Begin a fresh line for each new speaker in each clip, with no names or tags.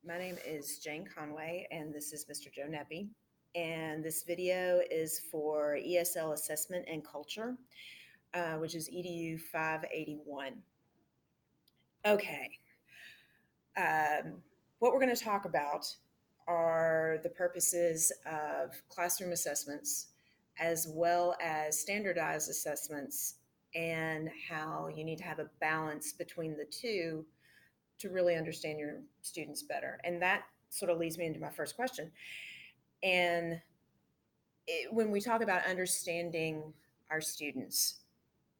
My name is Jane Conway, and this is Mr. Joe Neppy. And this video is for ESL Assessment and Culture, which is EDU 581. Okay, um, what we're going to talk about are the purposes of classroom assessments as well as standardized assessments and how you need to have a balance between the two to really understand your students better. And that sort of leads me into my first question. And when we talk about understanding our students,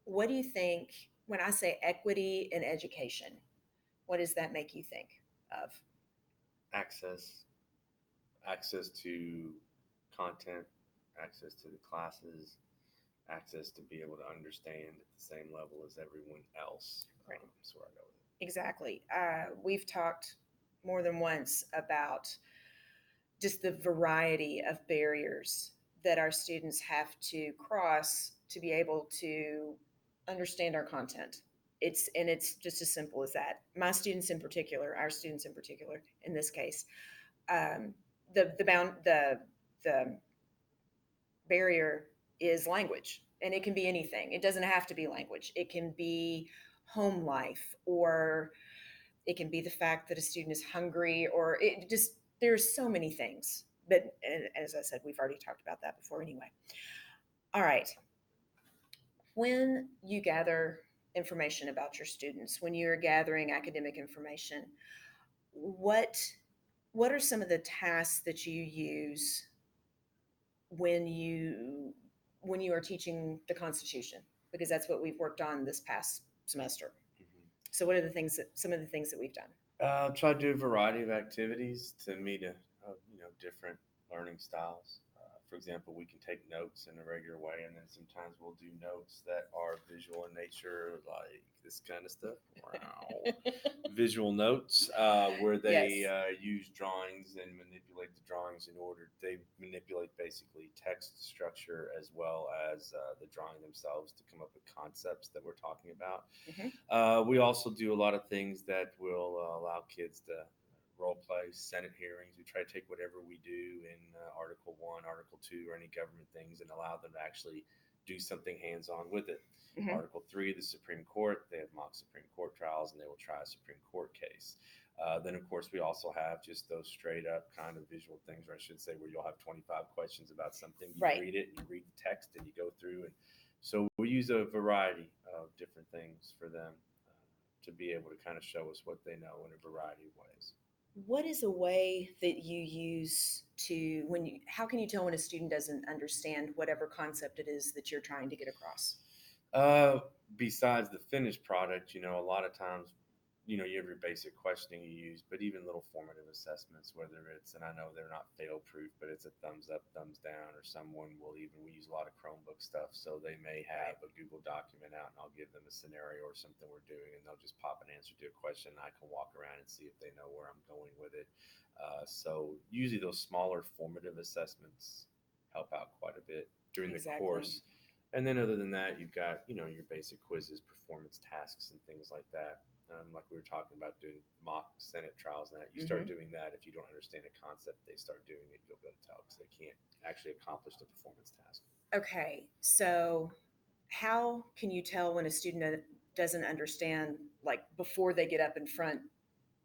what do you think when I say equity in education? What does that make you think of?
Access, access to content, access to the classes, access to be able to understand at the same level as everyone else.
Right.
That's where I go with it.
Exactly. We've talked more than once about just the variety of barriers that our students have to cross to be able to understand our content. It's just as simple as that. My students in particular, our students in particular, in this case, um, the barrier is language, and it can be anything. It doesn't have to be language. It can be home life, or it can be the fact that a student is hungry, or it just there's so many things. But as I said, we've already talked about that before anyway. All right. When you gather information about your students, when you're gathering academic information, what what are some of the tasks that you use when you when you are teaching the Constitution? Because that's what we've worked on this past semester.
Mhm.
So what are the things that some of the things that we've done?
Try to do a variety of activities to meet different learning styles. For example, we can take notes in a regular way, and then sometimes we'll do notes that are visual in nature, like this kind of stuff. Wow. Visual notes where
Yes.
they use drawings and manipulate the drawings in order they manipulate basically text structure as well as the drawing themselves to come up with concepts that we're talking about.
Hmm.
We also do a lot of things that will allow kids to role play Senate hearings. We try to take whatever we do in Article 1, Article 2, or any government things and allow them to actually do something hands on with it.
Hmm.
Article 3, the Supreme Court, they have mock Supreme Court trials and they will try a Supreme Court case. Then, of course, we also have just those straight up kind of visual things, or I should say, where you'll have 25 questions about something. You
Right.
read it and you read the text and you go through. And so we use a variety of different things for them to be able to kind of show us what they know in a variety of ways.
What is a way that you use to when you how can you tell when a student doesn't understand whatever concept it is that you're trying to get across?
Uh, Besides the finished product, a lot of times, you have your basic questioning you use, but even little formative assessments, whether it's, and I know they're not fail proof, but it's a thumbs up, thumbs down, or someone will even, we use a lot of Chromebook stuff. So they may
Right.
have a Google document out and I'll give them a scenario or something we're doing and they'll just pop an answer to a question. And I can walk around and see if they know where I'm going with it. So usually those smaller formative assessments help out quite a bit during the
Exactly.
course. And then other than that, you've got, your basic quizzes, performance tasks, and things like that. Like we were talking about doing mock Senate trials and that. You start
Hmm.
doing that, if you don't understand a concept, they start doing it, you'll be able to tell because they can't actually accomplish the performance task.
Okay. So how can you tell when a student doesn't understand, like before they get up in front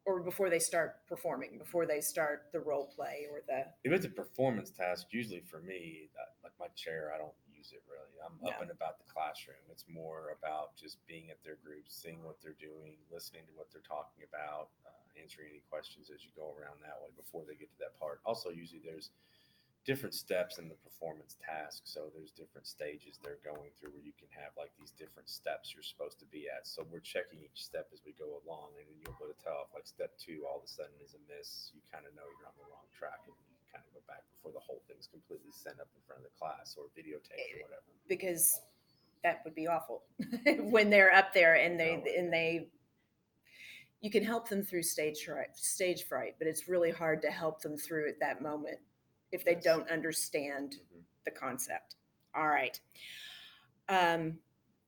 or before they start performing, before they start the role play or the
If it's a performance task, usually for me, like my chair, I don't use it really. I'm
no.
up and about the classroom. It's more about just being at their groups, seeing what they're doing, listening to what they're talking about, answering any questions as you go around that way before they get to that part. Also, usually there's different steps in the performance task. So there's different stages they're going through where you can have like these different steps you're supposed to be at. So we're checking each step as we go along, and then you'll be able to tell if like step two all of a sudden is a miss. You kind of know you're on the wrong track, and you can kind of go back before the whole thing's completely sent up in front of the class or videotaped or whatever.
Because that would be awful when they're up there and
No,
they you can help them through stage fright, but it's really hard to help them through at that moment if they
yes.
don't understand
Hmm.
the concept. All right. Um,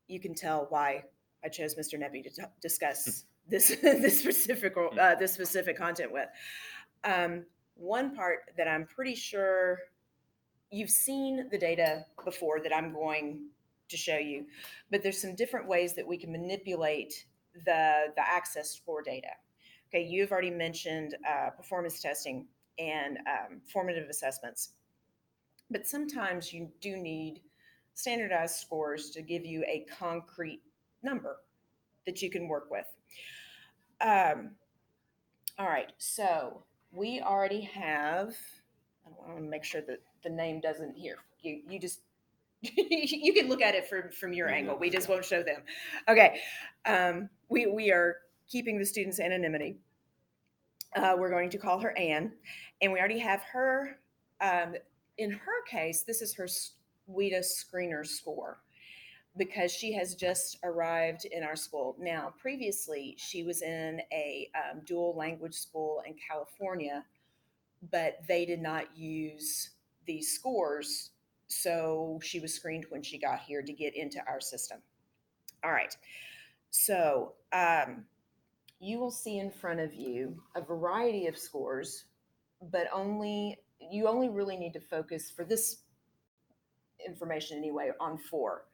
you can tell why I chose Mr. Neppy to discuss this this specific content with. One part that I'm pretty sure you've seen the data before that I'm going to show you, but there's some different ways that we can manipulate the access score data. Okay, you've already mentioned performance testing and formative assessments, but sometimes you do need standardized scores to give you a concrete number that you can work with. Um, all right, so we already have. I want to make sure that the name doesn't here. You just you can look at it from your angle. We just won't show them. Okay, we are keeping the student's anonymity. We're going to call her Anne, and we already have her. Um, in her case, this is her WIDA screener score because she has just arrived in our school. Now, previously, she was in a dual language school in California, but they did not use these scores. So she was screened when she got here to get into our system. All right. So you will see in front of you a variety of scores, but you only really need to focus for this information anyway on four.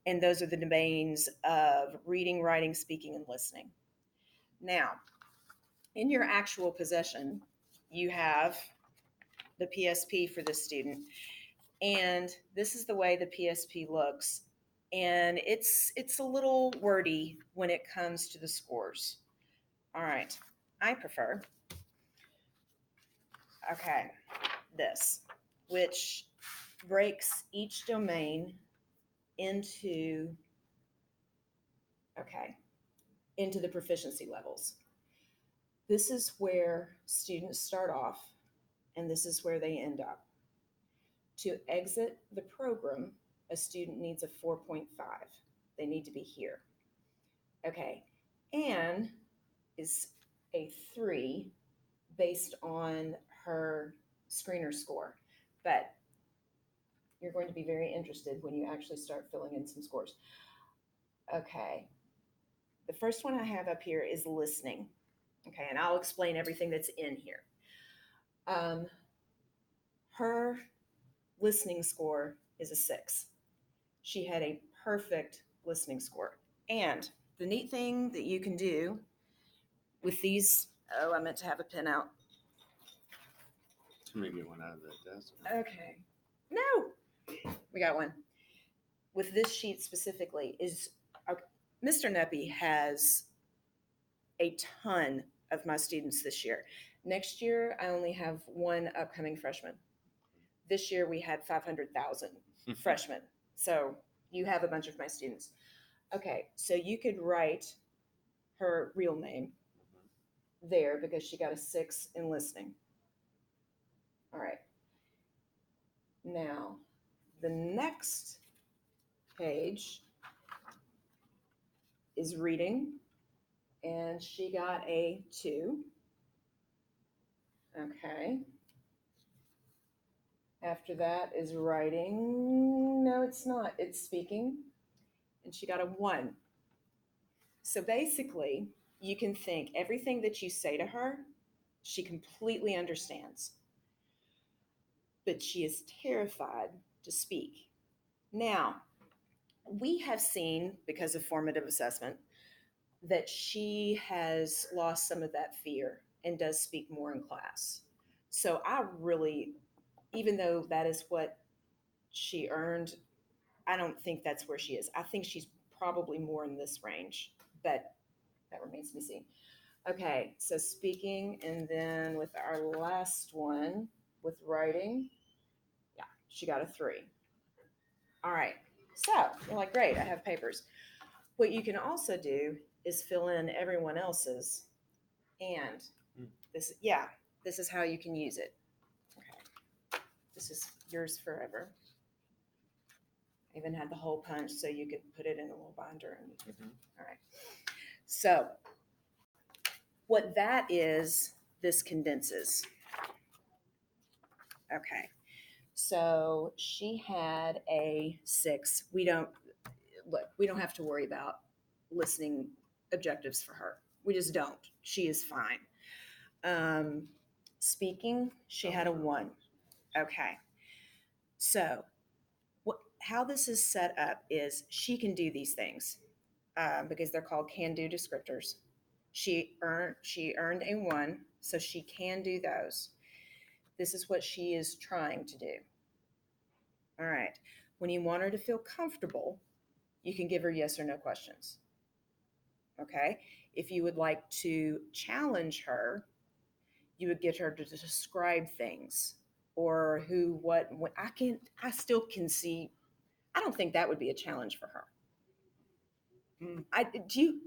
And those are the domains of reading, writing, speaking, and listening. Now, in your actual possession, you have the PSP for this student. And this is the way the PSP looks. And it's a little wordy when it comes to the scores. All right. I prefer okay, this, which breaks each domain into okay, into the proficiency levels. This is where students start off and this is where they end up. To exit the program, a student needs a 4.5. They need to be here. Okay. Anne is a 3 based on her screener score. But you're going to be very interested when you actually start filling in some scores. Okay. The first one I have up here is listening. Okay. And I'll explain everything that's in here. Her listening score is a 6. She had a perfect listening score. And the neat thing that you can do with these, oh, I meant to have a pen out.
Let me get one out of the desk.
Okay. No, we got one. With this sheet specifically, is Mr. Neppy has a ton of my students this year. Next year, I only have one upcoming freshman. This year, we had 500,000 freshmen. So you have a bunch of my students. Okay, so you could write her real name there because she got a 6 in listening. All right. Now, the next page is reading, and she got a 2. Okay. After that is writing. No, it's not. It's speaking, and she got a 1. So basically, you can think everything that you say to her, she completely understands. But she is terrified to speak. Now, we have seen, because of formative assessment, that she has lost some of that fear and does speak more in class. So I really, even though that is what she earned, I don't think that's where she is. I think she's probably more in this range, but that remains to be seen. Okay, so speaking, and then with our last one with writing, yeah, she got a 3. All right, so you're like, great, I have papers. What you can also do is fill in everyone else's, and this, yeah, this is how you can use it. Okay, this is yours forever. I even had the hole punch so you could put it in a little binder. And all right. So what that is, this condenses. Okay. So she had a 6. We don't have to worry about listening objectives for her. We just don't. She is fine. Speaking, she
That
had a
was her
1.
lowest.
Okay. So, how this is set up is she can do these things because they're called can-do descriptors. She earned a 1, so she can do those. This is what she is trying to do. All right. When you want her to feel comfortable, you can give her yes or no questions. Okay. If you would like to challenge her, you would get her to describe things or who, what, when. I still can see, I don't think that would be a challenge for her.
Hmm.
Do you?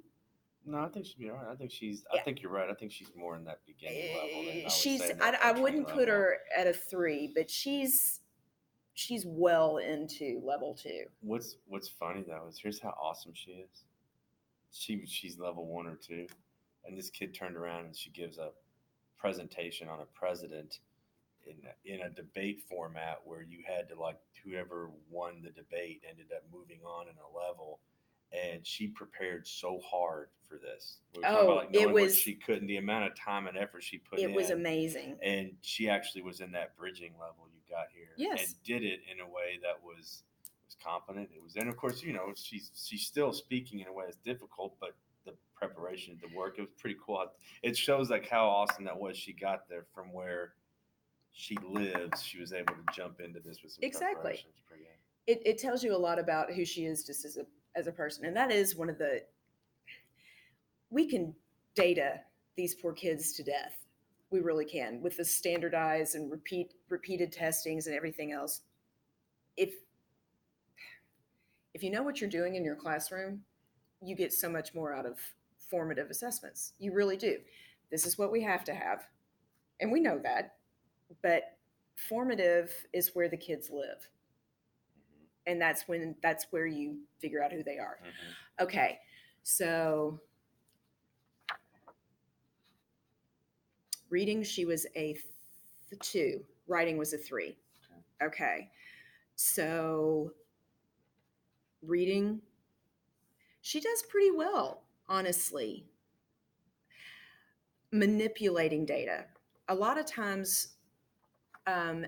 No, I think she'd be all right. I think she's. I
Yeah.
think you're right. I think she's more in that beginning level than I would
She's,
say in
I,
that
I
entry
wouldn't put
level.
her at a 3, but she's well into level 2.
What's funny though is here's how awesome she is. She's level 1 or 2, and this kid turned around and she gives a presentation on a president in a debate format where you had to like whoever won the debate ended up moving on in a level, and she prepared so hard for this. We were talking about
Oh,
like
it
knowing what
was
she could and the amount of time and effort she put
it was
in,
amazing.
and she actually was in that bridging level you got here and
Yes.
did it in a way that was confident. It was, and of course, she's still speaking in a way that's difficult, but the preparation, the work, it was pretty cool. It shows like how awesome that was. She got there from where she lives. She was able to jump into this with some
Exactly.
preparation. It's pretty good.
It tells you a lot about who she is just as a person, and that is one of the, we can data these poor kids to death. We really can with the standardized and repeated testings and everything else. If you know what you're doing in your classroom, you get so much more out of formative assessments. You really do. This is what we have to have, and we know that, but formative is where the kids live, and that's where you figure out who they are.
Mm-hmm.
Okay, so reading, she was a 2. Writing was a 3. Okay, so reading, she does pretty well, honestly. Manipulating data. A lot of times,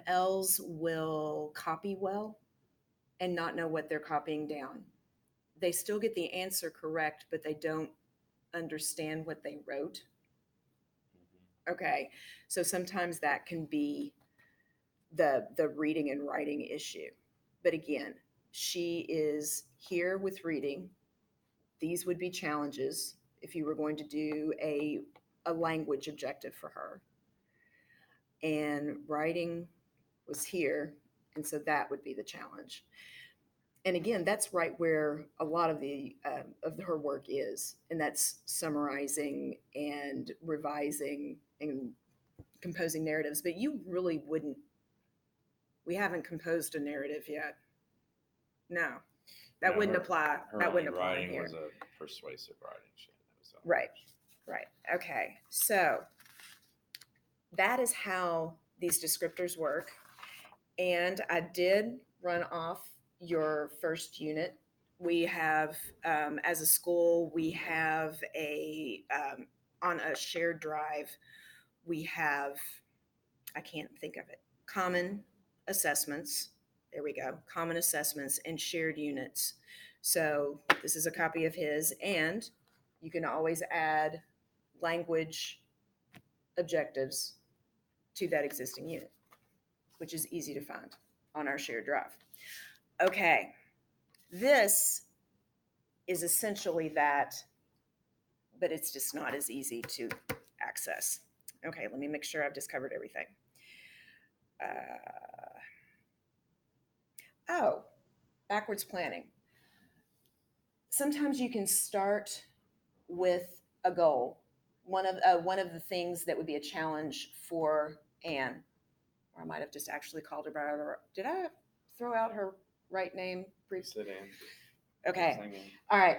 L's will copy well and not know what they're copying down. They still get the answer correct, but they don't understand what they wrote. Okay, so sometimes that can be the reading and writing issue. But again, she is here with reading. These would be challenges if you were going to do a language objective for her. And writing was here, and so that would be the challenge. And again, that's right where a lot of the of her work is, and that's summarizing and revising and composing narratives. But you really wouldn't. We haven't composed a narrative yet. No, that
No,
wouldn't apply.
Her
That
only
wouldn't apply in
writing
here.
was a persuasive writing.
Right. Right. Okay. So that is how these descriptors work. And I did run off your first unit. We have, as a school, we have on a shared drive, we have, I can't think of it, common assessments. There we go, common assessments and shared units. So this is a copy of his, and you can always add language objectives to that existing unit, which is easy to find on our shared drive. Okay, this is essentially that, but it's just not as easy to access. Okay, let me make sure I've just covered everything. Oh, backwards planning. Sometimes you can start with a goal. One of the things that would be a challenge for Anne, or I might have just actually called her by her. Did I throw out her right name?
Sit in.
Okay. All right.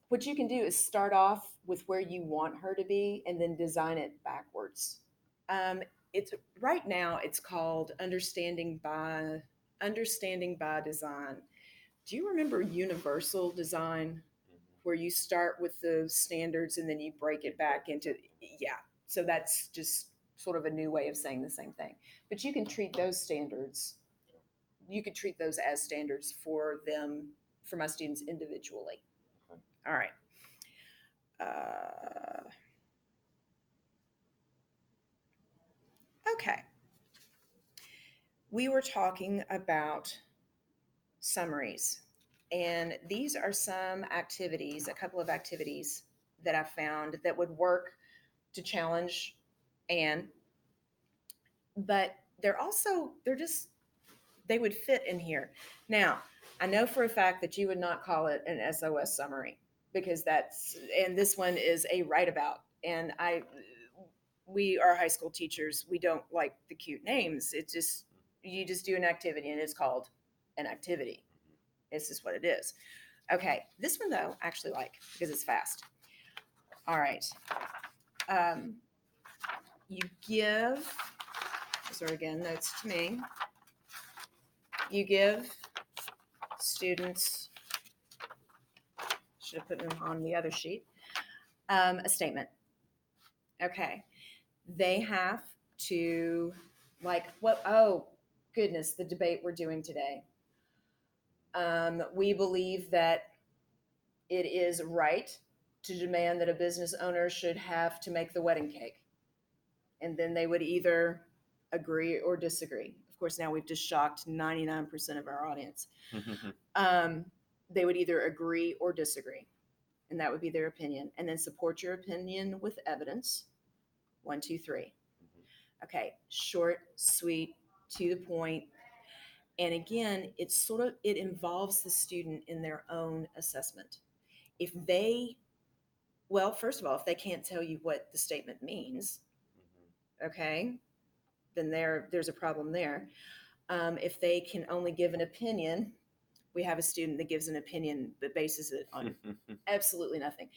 What you can do is start off with where you want her to be and then design it backwards. It's right now it's called understanding by design. Do you remember universal design, where you start with the standards and then you break it back into, yeah. So that's just sort of a new way of saying the same thing. But you can treat those standards, you could treat those as standards for them, for my students individually.
Okay.
All right. Uh, okay. We were talking about summaries, and these are some activities, a couple of activities that I found that would work to challenge Anne, but they would fit in here. Now, I know for a fact that you would not call it an SOS summary because and this one is a write about. And we are high school teachers. We don't like the cute names. You just do an activity and it's called an activity. It's just what it is. Okay. This one though, I actually like because it's fast. All right. You give, so again, notes to me. You give students, should have put them on the other sheet, a statement. Okay. They have to, like, what, oh, goodness, the debate we're doing today. We believe that it is right to demand that a business owner should have to make the wedding cake. And then they would either agree or disagree. Of course, now we've just shocked 99% of our audience. They would either agree or disagree, and that would be their opinion. And then support your opinion with evidence. 1, 2, 3. Okay, short, sweet, to the point. And again, it involves the student in their own assessment. If they, well, first of all, if they can't tell you what the statement means, okay, then there's a problem there. If they can only give an opinion, we have a student that gives an opinion but bases it on absolutely nothing.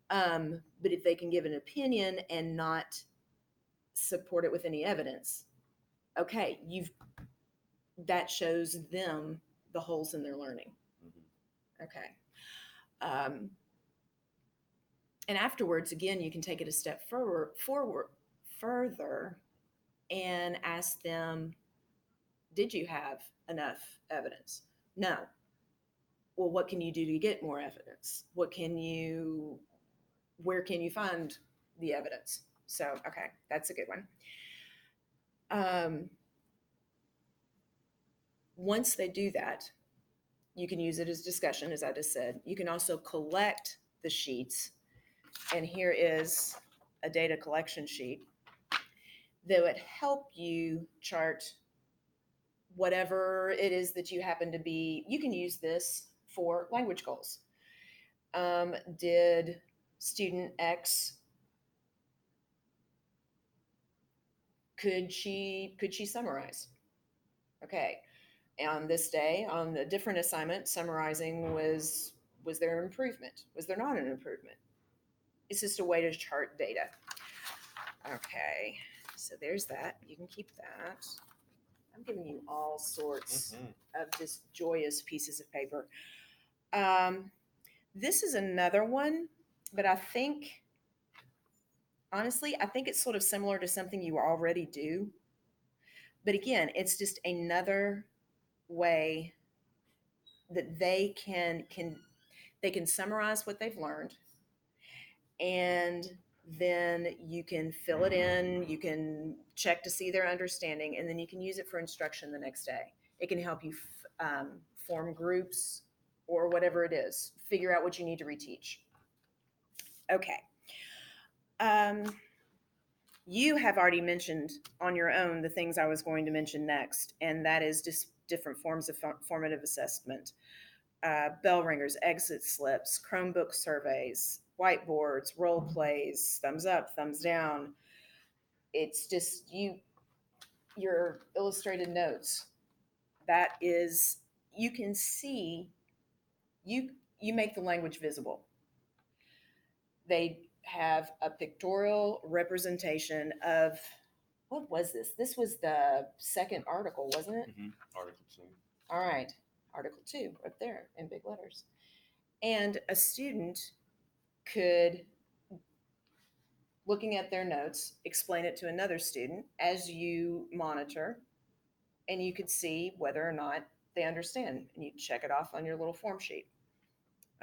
But if they can give an opinion and not support it with any evidence, okay, that shows them the holes in their learning. Okay. And afterwards, again, you can take it a step further and ask them, did you have enough evidence? No. Well, what can you do to get more evidence? Where can you find the evidence? So, okay, that's a good one. Once they do that, you can use it as discussion, as I just said. You can also collect the sheets. And here is a data collection sheet that would help you chart whatever it is that you happen to be. You can use this for language goals. Did student X, could she summarize? Okay. On this day, on a different assignment, summarizing was there an improvement? Was there not an improvement? It's just a way to chart data. Okay, so there's that. You can keep that. I'm giving you all sorts of just joyous pieces of paper. This is another one, but I think, honestly, I think it's sort of similar to something you already do. But again, it's just another way that they can summarize what they've learned, and then you can fill it in, you can check to see their understanding, and then you can use it for instruction the next day. It can help you form groups or whatever it is, figure out what you need to reteach. Okay. You have already mentioned on your own the things I was going to mention next, and that is just different forms of formative assessment. Bell ringers, exit slips, Chromebook surveys, whiteboards, role plays, thumbs up, thumbs down. It's just your illustrated notes. That is, you can see, you make the language visible. They have a pictorial representation of, what was this? This was the second article, wasn't it?
Article 2.
All right. Article 2, right there in big letters. And a student could looking at their notes, explain it to another student as you monitor, and you can see whether or not they understand. And you check it off on your little form sheet.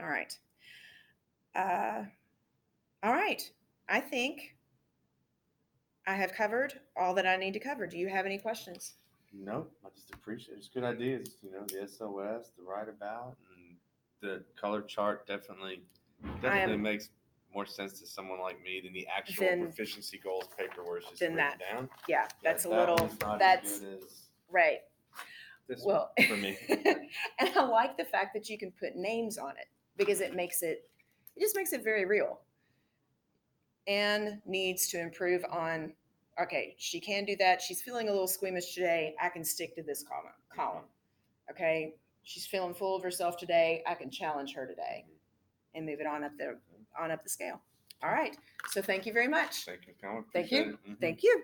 All right. Uh, all right. I think I have covered all that I need to cover. Do you have any questions?
Nope, I just appreciate it. It's good ideas, the SOS, the write about, and the color chart definitely
am-
makes more sense to someone like me than the actual
Than-
proficiency goals paper where it's just
than
written
that.
down.
Yeah, that's a
that
little,
one's not
that's
as good as
right.
this
Well,
one for me.
and I like the fact that you can put names on it because it just makes it very real. Anne needs to improve on, okay, she can do that. She's feeling a little squeamish today. I can stick to this column. Okay, she's feeling full of herself today. I can challenge her today and move it on up the scale. All right. So thank you very much.
Thank you, Colin.
Thank you.
Appreciate it.
Thank you.